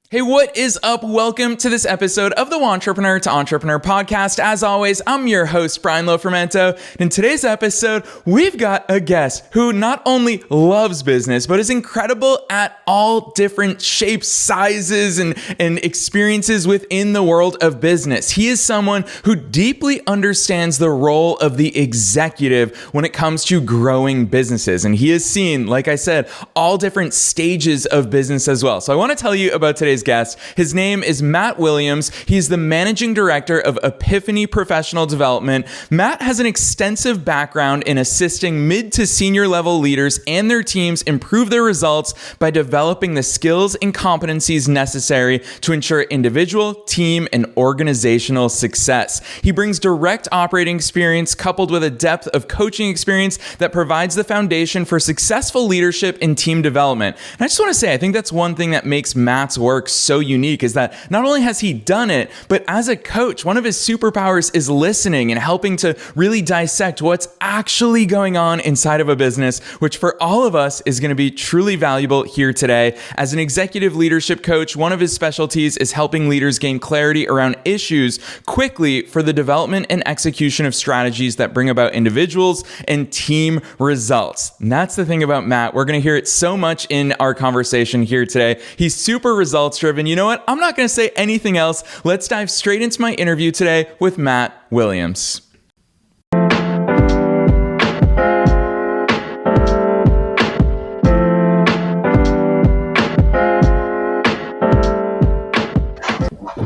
Hey, what is up? Welcome to this episode of the Wantrepreneur to Entrepreneur podcast. As always, I'm your host, Brian Lofermento. In today's episode, we've got a guest who not only loves business, but is incredible at all different shapes, sizes, and experiences within the world of business. He is someone who deeply understands the role of the executive when it comes to growing businesses. And he has seen, like I said, all different stages of business as well. So I want to tell you about today's guest. His name is Matt Williams. He's the managing director of Epiphany Professional Development. Matt has an extensive background in assisting mid to senior level leaders and their teams improve their results by developing the skills and competencies necessary to ensure individual, team, and organizational success. He brings direct operating experience coupled with a depth of coaching experience that provides the foundation for successful leadership and team development. And I just want to say, I think that's one thing that makes Matt's work so unique is that not only has he done it, but as a coach, one of his superpowers is listening and helping to really dissect what's actually going on inside of a business, which for all of us is going to be truly valuable here today. As an executive leadership coach, one of his specialties is helping leaders gain clarity around issues quickly for the development and execution of strategies that bring about individuals and team results. And that's the thing about Matt. We're going to hear it so much in our conversation here today. He's super results driven. You know what? I'm not going to say anything else. Let's dive straight into my interview today with Matt Williams.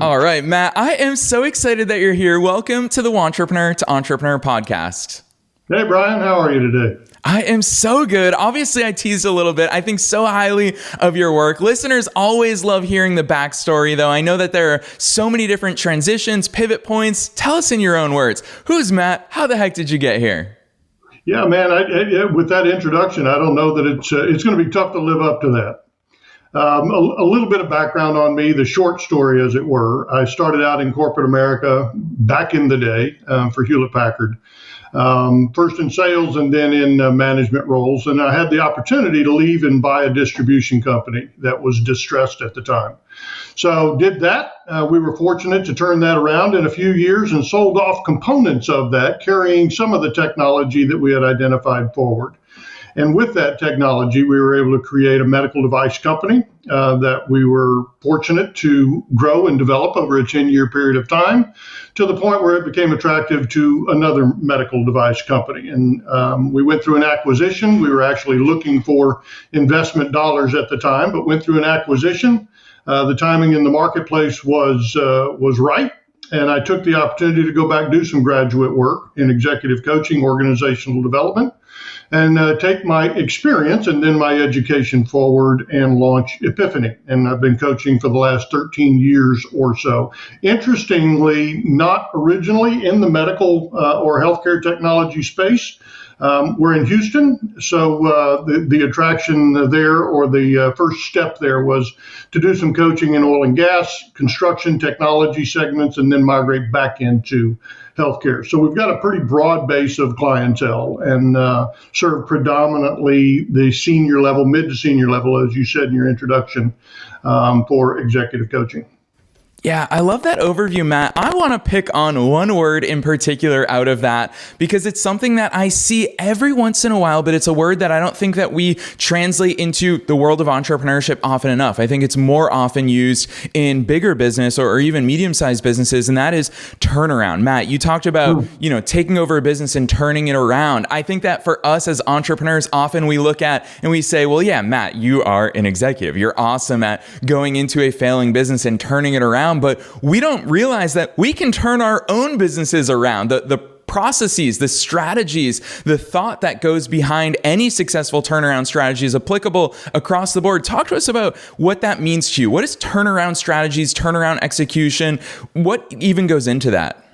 All right, Matt, I am so excited that you're here. Welcome to the Wantrepreneur to Entrepreneur podcast. Hey, Brian, how are you today? I am so good. Obviously, I teased a little bit. I think so highly of your work. Listeners always love hearing the backstory, though. I know that there are so many different transitions, pivot points. Tell us in your own words. Who's Matt? How the heck did you get here? Yeah, man, with that introduction, I don't know that it's going to be tough to live up to that. A little bit of background on me, the short story, as it were. I started out in corporate America back in the day for Hewlett-Packard. First in sales and then in management roles. And I had the opportunity to leave and buy a distribution company that was distressed at the time. So did that. We were fortunate to turn that around in a few years and sold off components of that, carrying some of the technology that we had identified forward. And with that technology, we were able to create a medical device company that we were fortunate to grow and develop over a 10-year period of time to the point where it became attractive to another medical device company. And we went through an acquisition. We were actually looking for investment dollars at the time, but went through an acquisition. The timing in the marketplace was right. And I took the opportunity to go back do some graduate work in executive coaching, organizational development, and take my experience and then my education forward and launch Epiphany. And I've been coaching for the last 13 years or so. Interestingly, not originally in the medical or healthcare technology space. We're in Houston, so the attraction there, or the first step there, was to do some coaching in oil and gas, construction, technology segments, and then migrate back into healthcare. So we've got a pretty broad base of clientele and serve predominantly the senior level, mid to senior level, as you said in your introduction, for executive coaching. Yeah, I love that overview, Matt. I want to pick on one word in particular out of that because it's something that I see every once in a while, but it's a word that I don't think that we translate into the world of entrepreneurship often enough. I think it's more often used in bigger business or even medium-sized businesses, and that is turnaround. Matt, you talked about, taking over a business and turning it around. I think that for us as entrepreneurs, often we look at and we say, well, yeah, Matt, you are an executive. You're awesome at going into a failing business and turning it around. But we don't realize that we can turn our own businesses around. The processes, the strategies, the thought that goes behind any successful turnaround strategy is applicable across the board. Talk to us about what that means to you. What is turnaround strategies, turnaround execution? What even goes into that?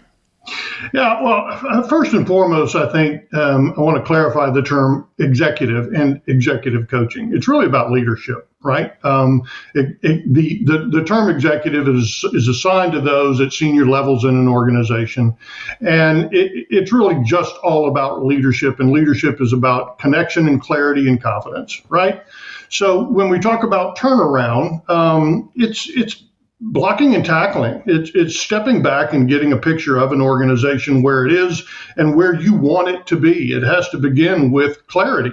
Yeah, well, first and foremost, I think I want to clarify the term executive and executive coaching. It's really about leadership, right? The term executive is assigned to those at senior levels in an organization, and it's really just all about leadership, and leadership is about connection and clarity and confidence, right? So when we talk about turnaround, it's blocking and tackling. It's stepping back and getting a picture of an organization where it is and where you want it to be. It has to begin with clarity.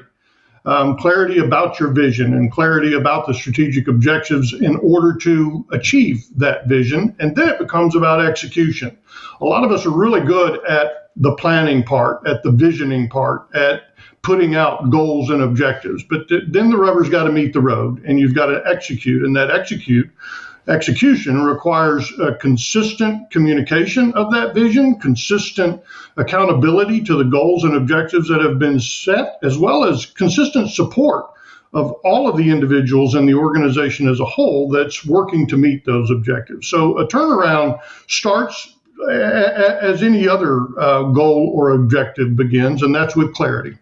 Clarity about your vision and clarity about the strategic objectives in order to achieve that vision. And then it becomes about execution. A lot of us are really good at the planning part, at the visioning part, at putting out goals and objectives. But then the rubber's got to meet the road and you've got to execute. And that execution requires a consistent communication of that vision, consistent accountability to the goals and objectives that have been set, as well as consistent support of all of the individuals in the organization as a whole that's working to meet those objectives. So a turnaround starts as any other goal or objective begins, and that's with clarity.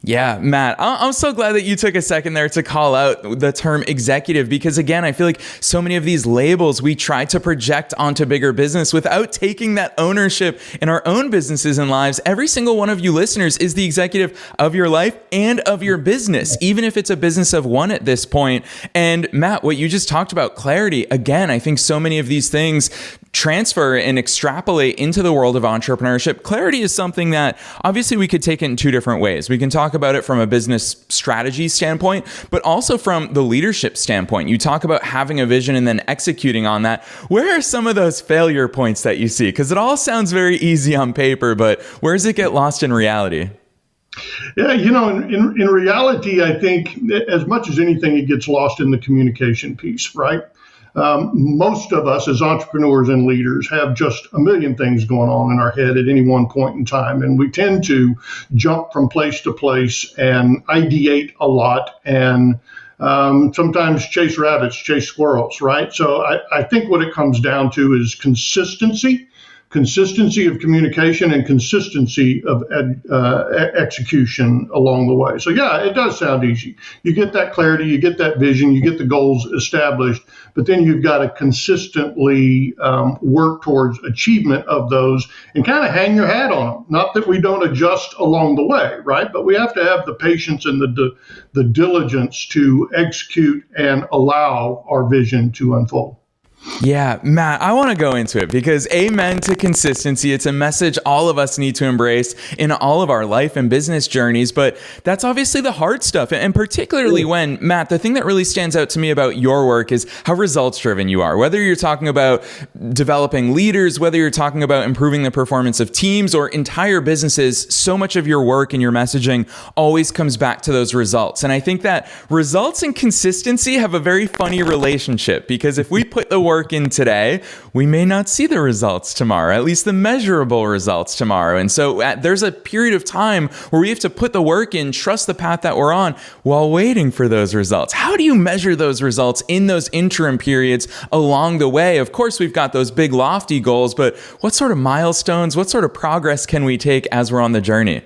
Yeah, Matt, I'm so glad that you took a second there to call out the term executive, because again, I feel like so many of these labels we try to project onto bigger business without taking that ownership in our own businesses and lives. Every single one of you listeners is the executive of your life and of your business, even if it's a business of one at this point. And Matt, what you just talked about, clarity, again, I think so many of these things transfer and extrapolate into the world of entrepreneurship. Clarity is something that obviously we could take it in two different ways. We can talk about it from a business strategy standpoint, but also from the leadership standpoint. You talk about having a vision and then executing on that. Where are some of those failure points that you see? Because it all sounds very easy on paper, but where does it get lost in reality? Yeah, in reality, I think as much as anything, it gets lost in the communication piece, right? Most of us as entrepreneurs and leaders have just a million things going on in our head at any one point in time. And we tend to jump from place to place and ideate a lot and sometimes chase rabbits, chase squirrels, right? So I think what it comes down to is consistency of communication and consistency of execution along the way. So yeah, it does sound easy. You get that clarity, you get that vision, you get the goals established, but then you've got to consistently work towards achievement of those and kind of hang your hat on them. Not that we don't adjust along the way, right? But we have to have the patience and the diligence to execute and allow our vision to unfold. Yeah, Matt, I want to go into it because amen to consistency. It's a message all of us need to embrace in all of our life and business journeys, but that's obviously the hard stuff. And particularly when, Matt, the thing that really stands out to me about your work is how results driven you are. Whether you're talking about developing leaders, whether you're talking about improving the performance of teams or entire businesses, so much of your work and your messaging always comes back to those results. And I think that results and consistency have a very funny relationship because if we put the work in today, we may not see the results tomorrow, at least the measurable results tomorrow. And so there's a period of time where we have to put the work in, trust the path that we're on while waiting for those results. How do you measure those results in those interim periods along the way? Of course, we've got those big lofty goals, but what sort of milestones, what sort of progress can we take as we're on the journey?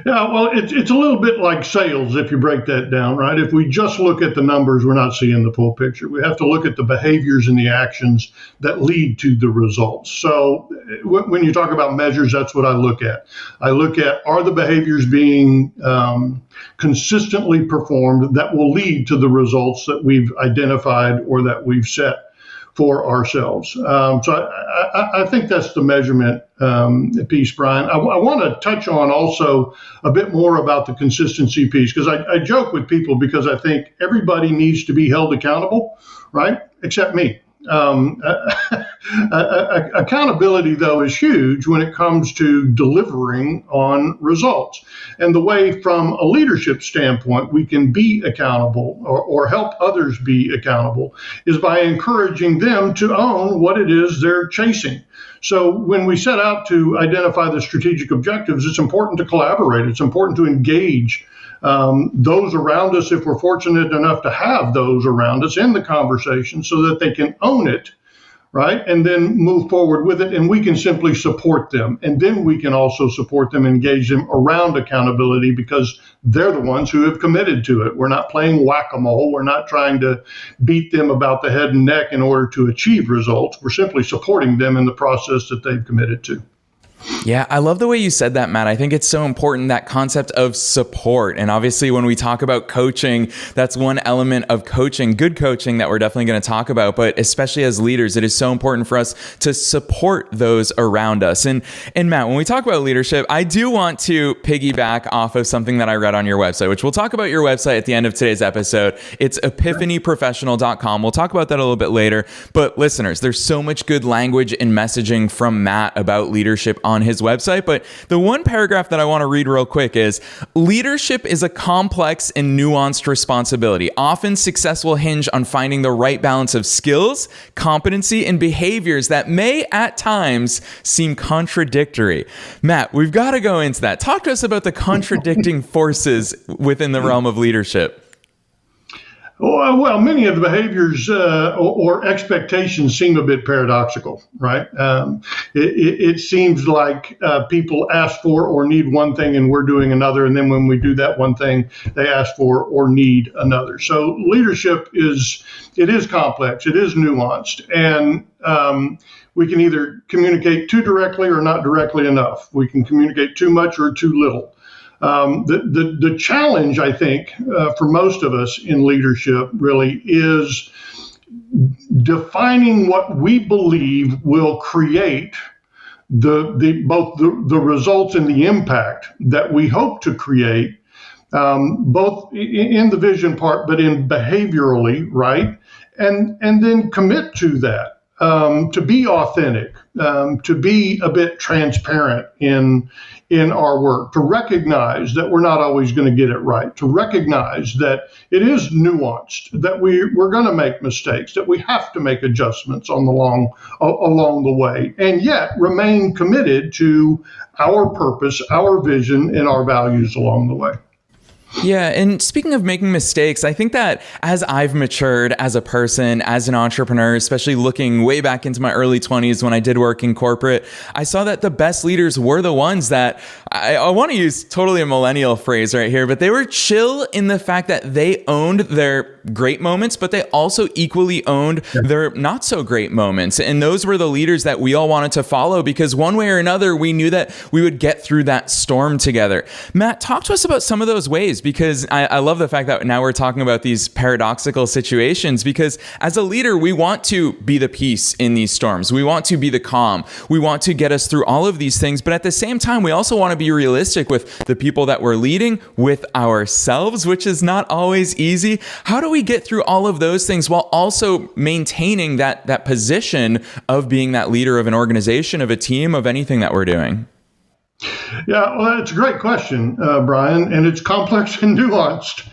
Yeah, well, it's a little bit like sales if you break that down, right? If we just look at the numbers, we're not seeing the full picture. We have to look at the behaviors and the actions that lead to the results. So when you talk about measures, that's what I look at. I look at, are the behaviors being consistently performed that will lead to the results that we've identified or that we've set for ourselves. So I think that's the measurement piece, Brian. I want to touch on also a bit more about the consistency piece, because I joke with people because I think everybody needs to be held accountable, right? Except me. Accountability, though, is huge when it comes to delivering on results. And the way from a leadership standpoint we can be accountable or help others be accountable is by encouraging them to own what it is they're chasing. So when we set out to identify the strategic objectives, it's important to collaborate. It's important to engage those around us, if we're fortunate enough to have those around us in the conversation so that they can own it, right? And then move forward with it. And we can simply support them. And then we can also support them, engage them around accountability because they're the ones who have committed to it. We're not playing whack-a-mole. We're not trying to beat them about the head and neck in order to achieve results. We're simply supporting them in the process that they've committed to. Yeah, I love the way you said that, Matt. I think it's so important, that concept of support. And obviously, when we talk about coaching, that's one element of coaching, good coaching, that we're definitely going to talk about. But especially as leaders, it is so important for us to support those around us. And Matt, when we talk about leadership, I do want to piggyback off of something that I read on your website, which we'll talk about your website at the end of today's episode. It's epiphanyprofessional.com. We'll talk about that a little bit later. But listeners, there's so much good language and messaging from Matt about leadership on his website, but the one paragraph that I want to read real quick is: leadership is a complex and nuanced responsibility. Often success will hinge on finding the right balance of skills, competency, and behaviors that may at times seem contradictory. Matt, we've got to go into that. Talk to us about the contradicting forces within the realm of leadership. Well, many of the behaviors or expectations seem a bit paradoxical, right? It seems like people ask for or need one thing and we're doing another. And then when we do that one thing, they ask for or need another. So leadership is complex. It is nuanced. And we can either communicate too directly or not directly enough. We can communicate too much or too little. The challenge, I think, for most of us in leadership really is defining what we believe will create both the results and the impact that we hope to create, both in the vision part, but in behaviorally, right? And then commit to that, to be authentic, to be a bit transparent in our work, to recognize that we're not always going to get it right, to recognize that it is nuanced, that we're going to make mistakes, that we have to make adjustments along the way, and yet remain committed to our purpose, our vision, and our values along the way. Yeah. And speaking of making mistakes, I think that as I've matured as a person, as an entrepreneur, especially looking way back into my early 20s when I did work in corporate, I saw that the best leaders were the ones that, I want to use totally a millennial phrase right here, but they were chill in the fact that they owned their great moments, but they also equally owned their not so great moments. And those were the leaders that we all wanted to follow, because one way or another, we knew that we would get through that storm together. Matt, talk to us about some of those ways, because I love the fact that now we're talking about these paradoxical situations, because as a leader, we want to be the peace in these storms. We want to be the calm. We want to get us through all of these things. But at the same time, we also want to be realistic with the people that we're leading, with ourselves, which is not always easy. How do we get through all of those things while also maintaining that position of being that leader of an organization, of a team, of anything that we're doing? Yeah, well, that's a great question, Brian, and it's complex and nuanced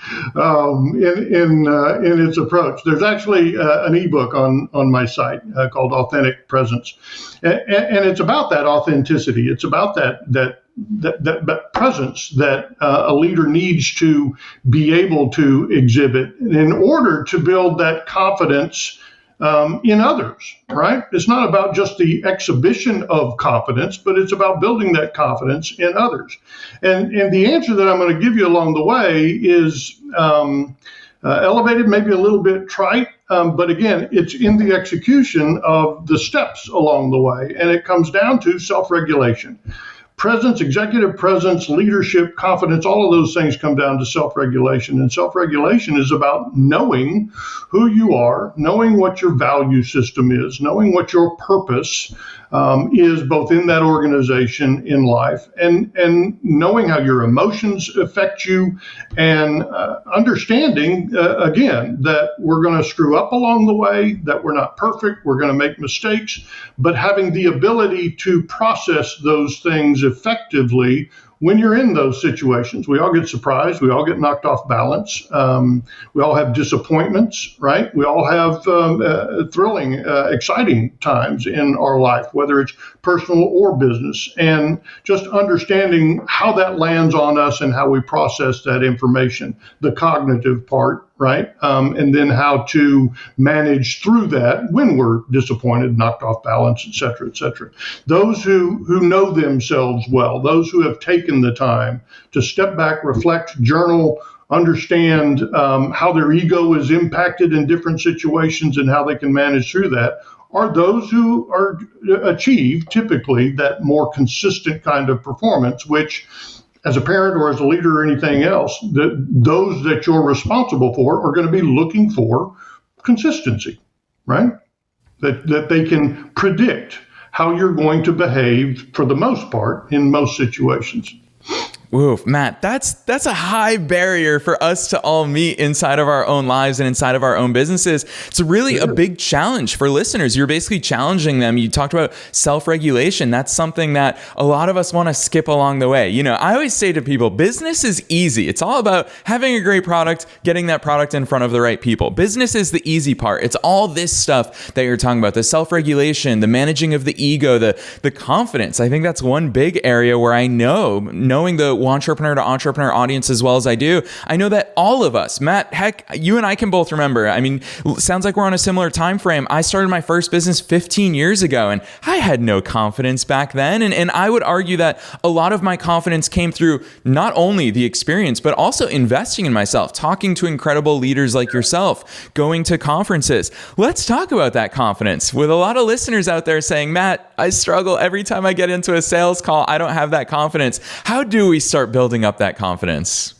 in its approach. There's actually an ebook on my site called Authentic Presence, and it's about that authenticity. It's about that presence that a leader needs to be able to exhibit in order to build that confidence in others, right? It's not about just the exhibition of confidence, but it's about building that confidence in others. And the answer that I'm going to give you along the way is elevated, maybe a little bit trite, but again, it's in the execution of the steps along the way. And it comes down to self-regulation. Presence, executive presence, leadership, confidence, all of those things come down to self-regulation. And self-regulation is about knowing who you are, knowing what your value system is, knowing what your purpose is both in that organization, in life, and knowing how your emotions affect you, and understanding, again, that we're going to screw up along the way, that we're not perfect, we're going to make mistakes, but having the ability to process those things effectively when you're in those situations. We all get surprised. We all get knocked off balance. We all have disappointments, right? We all have thrilling, exciting times in our life, whether it's personal or business. And just understanding how that lands on us and how we process that information, the cognitive part, right? And then how to manage through that when we're disappointed, knocked off balance, et cetera, et cetera. Those who know themselves well, those who have taken the time to step back, reflect, journal, understand how their ego is impacted in different situations and how they can manage through that, are those who achieve typically that more consistent kind of performance, which as a parent or as a leader or anything else, those that you're responsible for are going to be looking for consistency, right? That they can predict how you're going to behave for the most part in most situations. Oof, Matt, that's a high barrier for us to all meet inside of our own lives and inside of our own businesses. It's really a big challenge for listeners. You're basically challenging them. You talked about self-regulation. That's something that a lot of us want to skip along the way. You know, I always say to people, business is easy. It's all about having a great product, getting that product in front of the right people. Business is the easy part. It's all this stuff that you're talking about, the self-regulation, the managing of the ego, the confidence. I think that's one big area where I know, knowing the entrepreneur to entrepreneur audience as well as I do, I know that all of us, Matt, heck, you and I can both remember. I mean, sounds like we're on a similar time frame. I started my first business 15 years ago, and I had no confidence back then. And I would argue that a lot of my confidence came through not only the experience, but also investing in myself, talking to incredible leaders like yourself, going to conferences. Let's talk about that confidence. With a lot of listeners out there saying, Matt, I struggle every time I get into a sales call. I don't have that confidence. How do we start building up that confidence?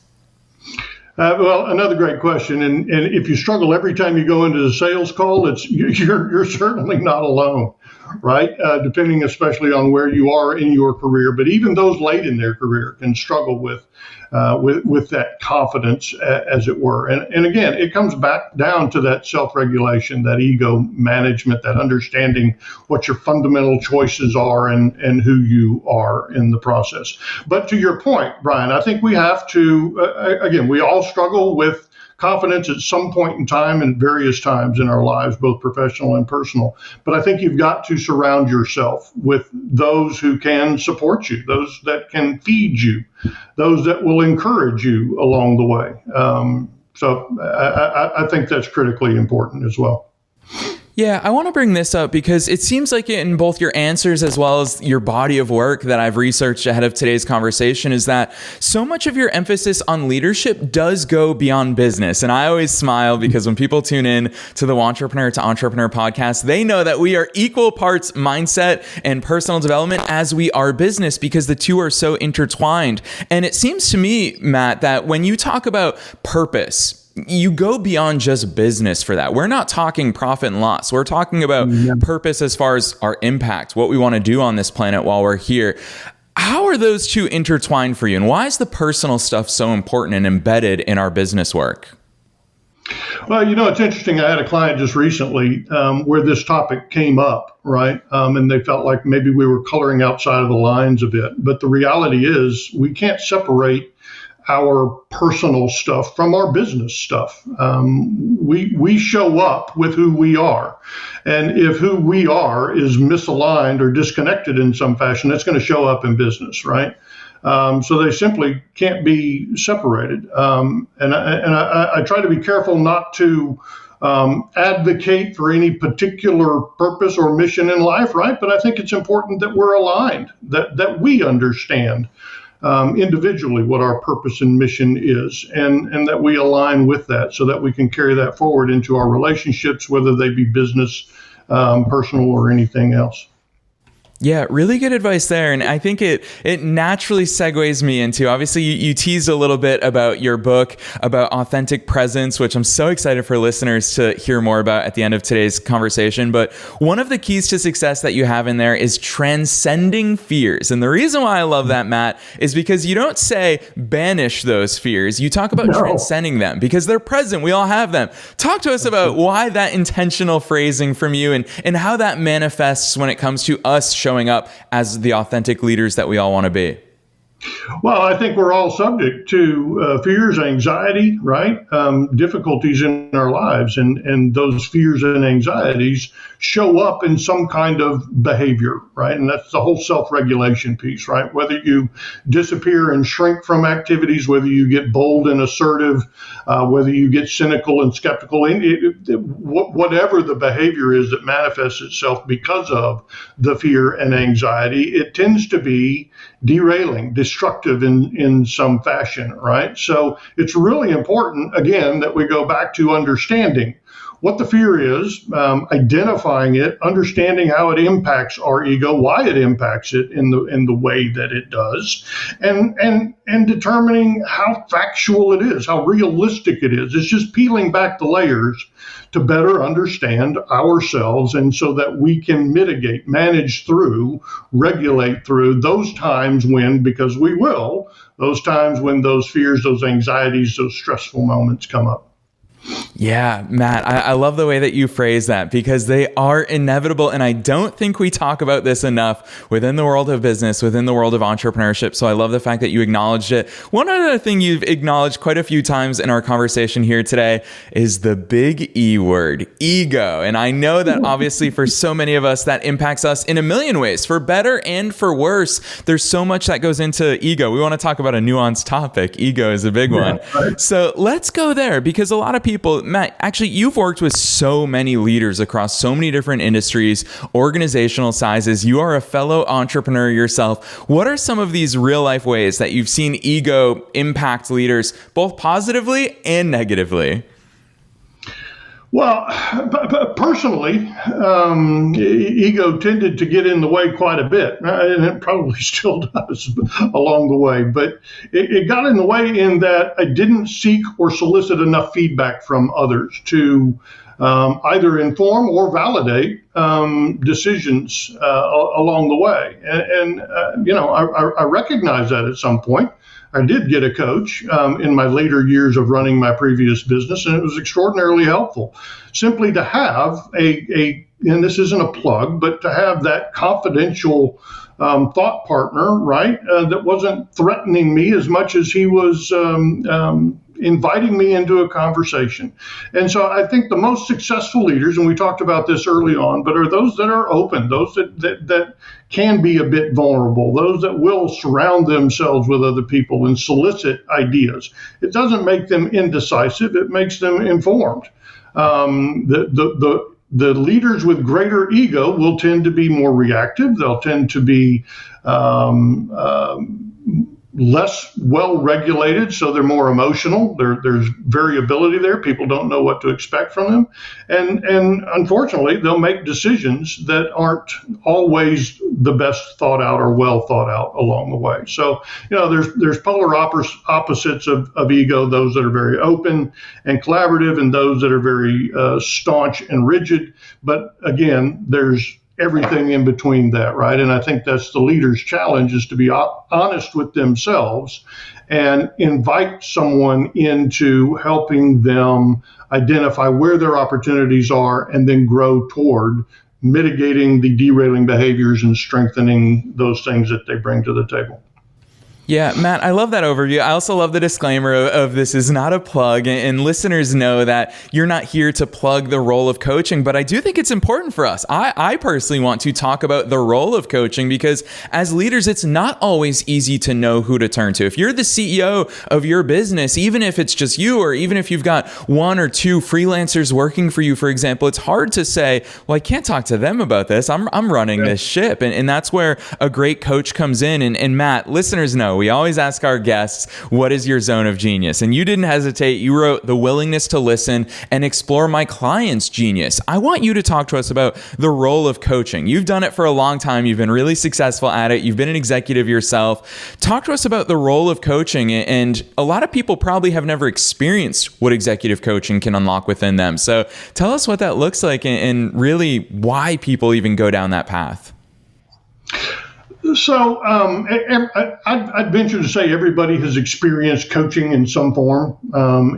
Well, another great question. And if you struggle every time you go into the sales call, you're certainly not alone, right? Depending especially on where you are in your career. But even those late in their career can struggle with that confidence, as it were. And again, it comes back down to that self-regulation, that ego management, that understanding what your fundamental choices are and who you are in the process. But to your point, Brian, I think we have to, again, we all struggle with confidence at some point in time and various times in our lives, both professional and personal. But I think you've got to surround yourself with those who can support you, those that can feed you, those that will encourage you along the way. So I think that's critically important as well. Yeah, I want to bring this up because it seems like in both your answers as well as your body of work that I've researched ahead of today's conversation is that so much of your emphasis on leadership does go beyond business. And I always smile because when people tune in to the Entrepreneur to Entrepreneur podcast, they know that we are equal parts mindset and personal development as we are business because the two are so intertwined. And it seems to me, Matt, that when you talk about purpose, you go beyond just business for that. We're not talking profit and loss. We're talking about purpose as far as our impact, what we want to do on this planet while we're here. How are those two intertwined for you? And why is the personal stuff so important and embedded in our business work? Well, it's interesting. I had a client just recently where this topic came up, right? And they felt like maybe we were coloring outside of the lines a bit. But the reality is we can't separate our personal stuff from our business stuff. We show up with who we are. And if who we are is misaligned or disconnected in some fashion, that's going to show up in business, right? So they simply can't be separated. And I try to be careful not to advocate for any particular purpose or mission in life, right? But I think it's important that we're aligned, that we understand individually what our purpose and mission is, and that we align with that so that we can carry that forward into our relationships, whether they be business, personal, or anything else. Yeah, really good advice there. And I think it naturally segues me into, obviously you teased a little bit about your book about authentic presence, which I'm so excited for listeners to hear more about at the end of today's conversation. But one of the keys to success that you have in there is transcending fears. And the reason why I love that, Matt, is because you don't say banish those fears. You talk about transcending them because they're present. We all have them. Talk to us about why that intentional phrasing from you and how that manifests when it comes to us showing up as the authentic leaders that we all want to be. Well, I think we're all subject to fears, anxiety, right? Difficulties in our lives. And those fears and anxieties show up in some kind of behavior, right? And that's the whole self-regulation piece, right? Whether you disappear and shrink from activities, whether you get bold and assertive, whether you get cynical and skeptical, whatever the behavior is that manifests itself because of the fear and anxiety, it tends to be derailing, destructive in some fashion, right? So it's really important, again, that we go back to understanding what the fear is, identifying it, understanding how it impacts our ego, why it impacts it in the way that it does, and determining how factual it is, how realistic it is. It's just peeling back the layers to better understand ourselves, and so that we can mitigate, manage through, regulate through those times when, because we will, those times when those fears, those anxieties, those stressful moments come up. Yeah, Matt, I love the way that you phrase that, because they are inevitable. And I don't think we talk about this enough within the world of business, within the world of entrepreneurship. So I love the fact that you acknowledged it. One other thing you've acknowledged quite a few times in our conversation here today is the big E word, ego. And I know that obviously for so many of us, that impacts us in a million ways, for better and for worse. There's so much that goes into ego. We want to talk about a nuanced topic. Ego is a big one. Right. So let's go there, because a lot of people, Matt, actually, you've worked with so many leaders across so many different industries, organizational sizes. You are a fellow entrepreneur yourself. What are some of these real life ways that you've seen ego impact leaders, both positively and negatively? Well, personally, ego tended to get in the way quite a bit, and it probably still does along the way. But it got in the way in that I didn't seek or solicit enough feedback from others to either inform or validate decisions along the way. I recognize that at some point. I did get a coach in my later years of running my previous business, and it was extraordinarily helpful simply to have and this isn't a plug, but to have that confidential thought partner, right, that wasn't threatening me as much as he was inviting me into a conversation. And so I think the most successful leaders, and we talked about this early on, but are those that are open, those that can be a bit vulnerable, those that will surround themselves with other people and solicit ideas. It doesn't make them indecisive, it makes them informed. The leaders with greater ego will tend to be more reactive. They'll tend to be less well regulated, so they're more emotional. There's variability there. People don't know what to expect from them, and unfortunately, they'll make decisions that aren't always the best thought out or well thought out along the way. So, there's polar opposites of ego: those that are very open and collaborative, and those that are very staunch and rigid. But again, there's everything in between that, right? And I think that's the leader's challenge, is to be honest with themselves and invite someone into helping them identify where their opportunities are, and then grow toward mitigating the derailing behaviors and strengthening those things that they bring to the table. Yeah, Matt, I love that overview. I also love the disclaimer of this is not a plug, and listeners know that you're not here to plug the role of coaching, but I do think it's important for us. I personally want to talk about the role of coaching, because as leaders, it's not always easy to know who to turn to. If you're the CEO of your business, even if it's just you, or even if you've got one or two freelancers working for you, for example, it's hard to say, well, I can't talk to them about this. I'm running this ship. And that's where a great coach comes in. And Matt, listeners know, we always ask our guests, what is your zone of genius? And you didn't hesitate. You wrote the willingness to listen and explore my client's genius. I want you to talk to us about the role of coaching. You've done it for a long time. You've been really successful at it. You've been an executive yourself. Talk to us about the role of coaching. And a lot of people probably have never experienced what executive coaching can unlock within them. So tell us what that looks like, and really why people even go down that path. So I'd venture to say everybody has experienced coaching in some form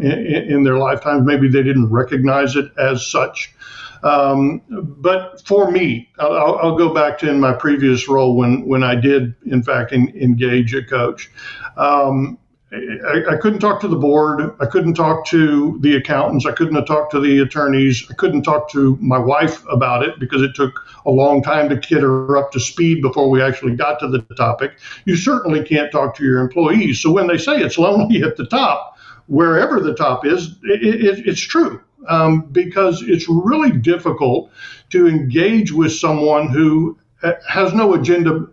in their lifetimes. Maybe they didn't recognize it as such. But for me, I'll go back to in my previous role when I did, in fact, engage a coach. I couldn't talk to the board. I couldn't talk to the accountants. I couldn't talk to the attorneys. I couldn't talk to my wife about it, because it took a long time to get her up to speed before we actually got to the topic. You certainly can't talk to your employees. So when they say it's lonely at the top, wherever the top is, it's true, because it's really difficult to engage with someone who has no agenda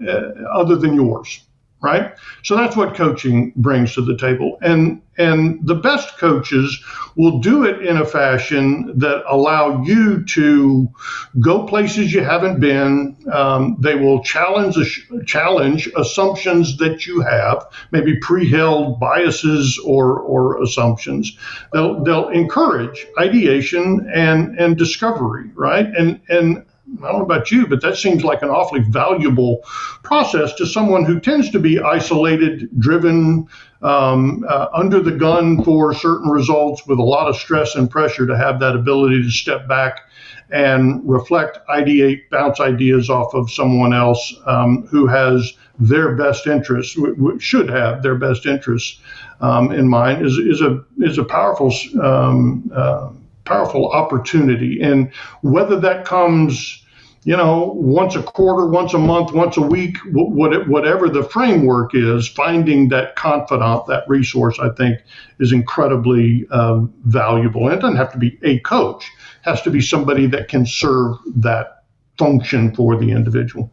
other than yours. right? So that's what coaching brings to the table. And the best coaches will do it in a fashion that allow you to go places you haven't been. They will challenge assumptions that you have, maybe pre-held biases or assumptions. They'll encourage ideation and discovery, right? And I don't know about you, but that seems like an awfully valuable process to someone who tends to be isolated, driven, under the gun for certain results with a lot of stress and pressure, to have that ability to step back and reflect, ideate, bounce ideas off of someone else who has their best interests, should have their best interests in mind, is a powerful powerful opportunity. And whether that comes, once a quarter, once a month, once a week, whatever the framework is, finding that confidant, that resource, I think is incredibly valuable. And it doesn't have to be a coach. It has to be somebody that can serve that function for the individual.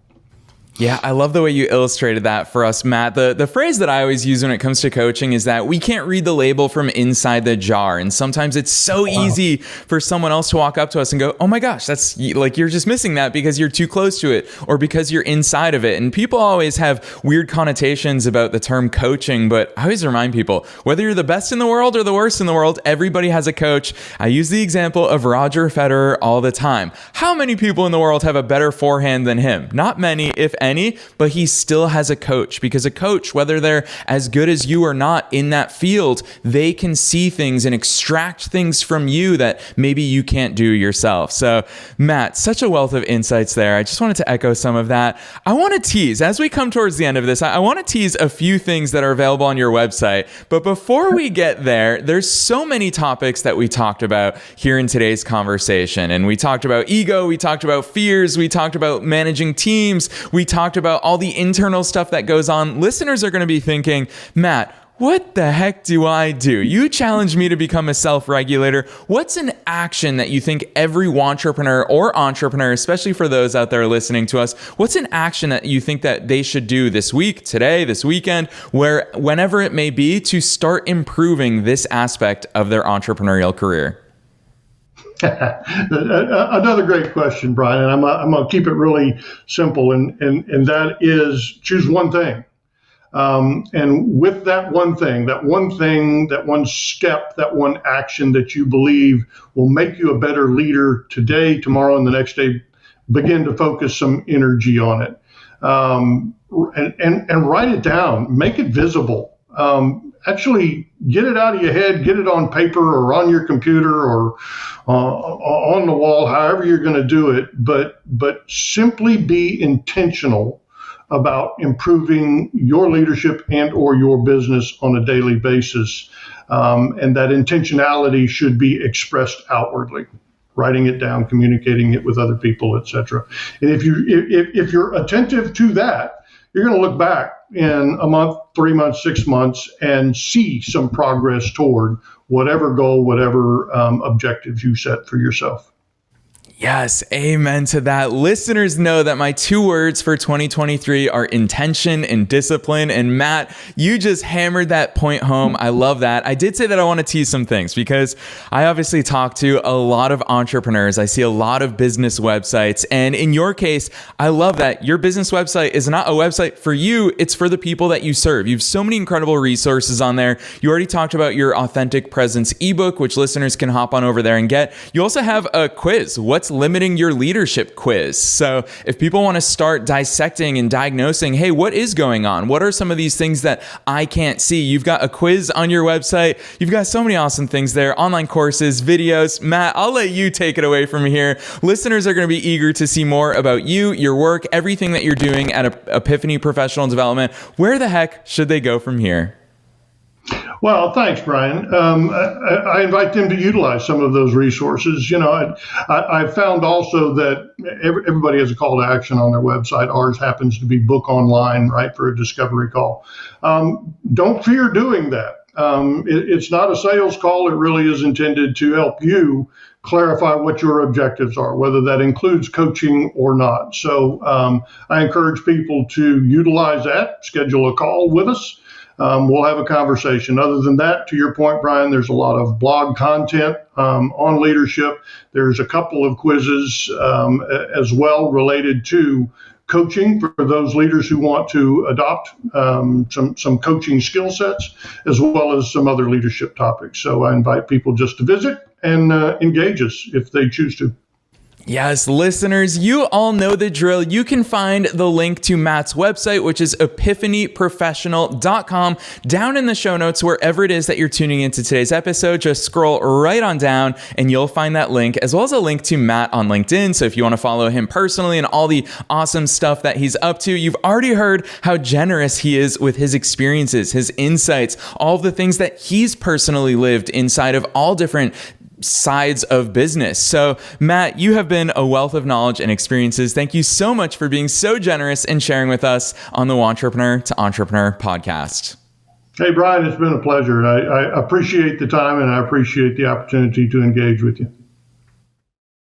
Yeah, I love the way you illustrated that for us, Matt. The phrase that I always use when it comes to coaching is that we can't read the label from inside the jar. And sometimes it's so easy for someone else to walk up to us and go, oh my gosh, that's like, you're just missing that because you're too close to it or because you're inside of it. And people always have weird connotations about the term coaching, but I always remind people, whether you're the best in the world or the worst in the world, everybody has a coach. I use the example of Roger Federer all the time. How many people in the world have a better forehand than him? Not many, if any, but he still has a coach, because a coach, whether they're as good as you or not in that field, they can see things and extract things from you that maybe you can't do yourself. So Matt, such a wealth of insights there. I just wanted to echo some of that. I want to tease, as we come towards the end of this, I want to tease a few things that are available on your website. But before we get there, there's so many topics that we talked about here in today's conversation. And we talked about ego, we talked about fears, we talked about managing teams, we talked about all the internal stuff that goes on. Listeners are going to be thinking, Matt, what the heck do I do? You challenged me to become a self-regulator. What's an action that you think every wantrepreneur or entrepreneur, especially for those out there listening to us, what's an action that you think that they should do this week, today, this weekend, whenever it may be, to start improving this aspect of their entrepreneurial career? Another great question, Brian, and I'm going to keep it really simple, and that is choose one thing. And with that one thing, that one step, that one action that you believe will make you a better leader today, tomorrow, and the next day, begin to focus some energy on it. And write it down, make it visible. Actually get it out of your head, get it on paper or on your computer or on the wall, however you're going to do it, but simply be intentional about improving your leadership and or your business on a daily basis. And that intentionality should be expressed outwardly, writing it down, communicating it with other people, etc. And if you're attentive to that, you're going to look back in a month, 3 months, 6 months, and see some progress toward whatever goal, whatever objectives you set for yourself. Yes, amen to that. Listeners know that my 2 words for 2023 are intention and discipline. And Matt, you just hammered that point home. I love that. I did say that I want to tease some things because I obviously talk to a lot of entrepreneurs. I see a lot of business websites. And in your case, I love that your business website is not a website for you. It's for the people that you serve. You have so many incredible resources on there. You already talked about your Authentic Presence ebook, which listeners can hop on over there and get. You also have a quiz. What's limiting your leadership quiz? So if people want to start dissecting and diagnosing, hey, what is going on? What are some of these things that I can't see? You've got a quiz on your website. You've got so many awesome things there, online courses, videos. Matt, I'll let you take it away from here. Listeners are going to be eager to see more about you, your work, everything that you're doing at Epiphany Professional Development. Where the heck should they go from here? Well, thanks, Brian. I invite them to utilize some of those resources. I found also that everybody has a call to action on their website. Ours happens to be book online, right, for a discovery call. Don't fear doing that. It's not a sales call. It really is intended to help you clarify what your objectives are, whether that includes coaching or not. So I encourage people to utilize that, schedule a call with us. We'll have a conversation. Other than that, to your point, Brian, there's a lot of blog content on leadership. There's a couple of quizzes as well related to coaching for those leaders who want to adopt some coaching skill sets, as well as some other leadership topics. So I invite people just to visit and engage us if they choose to. Yes, listeners, you all know the drill. You can find the link to Matt's website, which is epiphanyprofessional.com, down in the show notes, wherever it is that you're tuning into today's episode. Just scroll right on down and you'll find that link, as well as a link to Matt on LinkedIn. So if you want to follow him personally and all the awesome stuff that he's up to, you've already heard how generous he is with his experiences, his insights, all of the things that he's personally lived inside of all different sides of business. So Matt, you have been a wealth of knowledge and experiences. Thank you so much for being so generous and sharing with us on the Wantrepreneur to Entrepreneur podcast. Hey, Brian, it's been a pleasure. I appreciate the time and I appreciate the opportunity to engage with you.